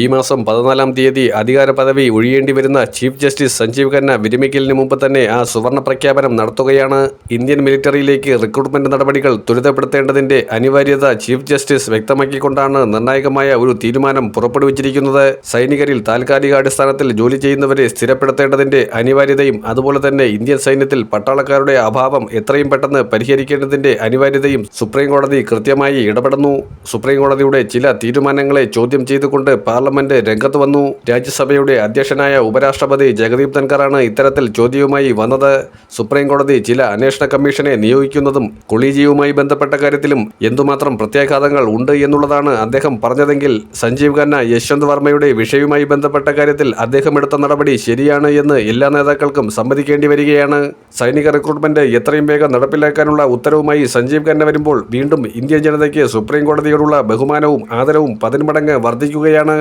ഈ മാസം 14-ാം തീയതി അധികാര പദവി ഒഴിയേണ്ടി വരുന്ന ചീഫ് ജസ്റ്റിസ് സഞ്ജീവ് ഖന്ന വിരമിക്കലിന് മുമ്പ് തന്നെ ആ സുവർണ പ്രഖ്യാപനം നടത്തുകയാണ്. ഇന്ത്യൻ മിലിറ്ററിയിലേക്ക് റിക്രൂട്ട്മെന്റ് നടപടികൾ ത്വരിതപ്പെടുത്തേണ്ടതിന്റെ അനിവാര്യത ചീഫ് ജസ്റ്റിസ് വ്യക്തമാക്കിക്കൊണ്ടാണ് നിർണായകമായ ഒരു തീരുമാനം പുറപ്പെടുവിച്ചിരിക്കുന്നത്. സൈനികരിൽ താൽക്കാലികാടിസ്ഥാനത്തിൽ ജോലി ചെയ്യുന്നവരെ സ്ഥിരപ്പെടുത്തേണ്ടതിന്റെ അനിവാര്യതയും അതുപോലെ തന്നെ ഇന്ത്യൻ സൈന്യത്തിൽ പട്ടാളക്കാരുടെ അഭാവം എത്രയും പെട്ടെന്ന് പരിഹരിക്കേണ്ടതിന്റെ അനിവാര്യതയും സുപ്രീം കോടതി കൃത്യമായി ഇടപെടുന്നു. സുപ്രീം കോടതിയുടെ ചില തീരുമാനങ്ങളെ ചോദ്യം ചെയ്തുകൊണ്ട് പാർലമെന്റ് രംഗത്ത് വന്നു. രാജ്യസഭയുടെ അധ്യക്ഷനായ ഉപരാഷ്ട്രപതി ജഗദീപ് ധൻഖറാണ് ഇത്തരത്തിൽ ചോദ്യവുമായി വന്നത്. സുപ്രീം കോടതി ചില അന്വേഷണ കമ്മീഷനെ നിയോഗിക്കുന്നതും കൊളീജിയവുമായി ബന്ധപ്പെട്ട കാര്യത്തിലും എന്തുമാത്രം പ്രത്യാഘാതങ്ങൾ ഉണ്ട് എന്നുള്ളതാണ് അദ്ദേഹം പറഞ്ഞതെങ്കിൽ സഞ്ജീവ് ഖന്ന യശ്വന്ത് വർമ്മയുടെ വിഷയവുമായി ബന്ധപ്പെട്ട കാര്യത്തിൽ അദ്ദേഹം എടുത്ത നടപടി ശരിയാണ് എന്ന് എല്ലാ നേതാക്കൾക്കും സമ്മതിക്കേണ്ടി വരികയാണ്. സൈനിക റിക്രൂട്ട്മെന്റ് എത്രയും വേഗം നടപ്പിലാക്കാനുള്ള ഉത്തരവുമായി സഞ്ജീവ് ഖന്ന വരുമ്പോൾ വീണ്ടും ഇന്ത്യൻ ജനതയ്ക്ക് സുപ്രീം കോടതിയോടുള്ള ബഹുമാനവും ആദരവും 10 മടങ്ങ് വർദ്ധിക്കുകയാണ്.